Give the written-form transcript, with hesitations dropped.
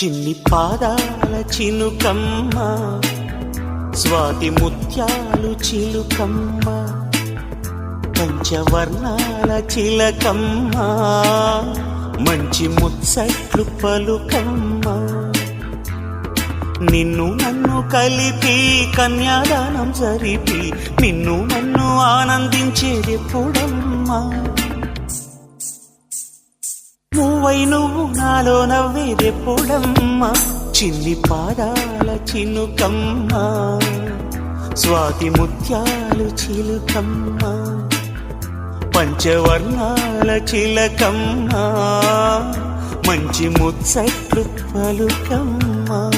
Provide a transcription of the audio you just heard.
చిన్ని పాదాల చినుకమ్మ, స్వాతి ముత్యాలు చిలుకమ్మ, పంచవర్ణాల చిలకమ్మ, మంచి ముచ్చట్లు పలుకమ్మ. నిన్ను నన్ను కలిపి కన్యాదానం జరిపి నిన్ను నన్ను ఆనందించేదెప్పుడమ్మా? నువ్వై నువ్వు నాలో నవ్వేదెప్పుడమ్మా? చిన్ని పాదాల చినుకమ్మ, స్వాతి ముత్యాలు చిలుకమ్మ, పంచవర్ణాల చిలకమ్మ, మంచి ముచ్చట్లు పలుకమ్మ.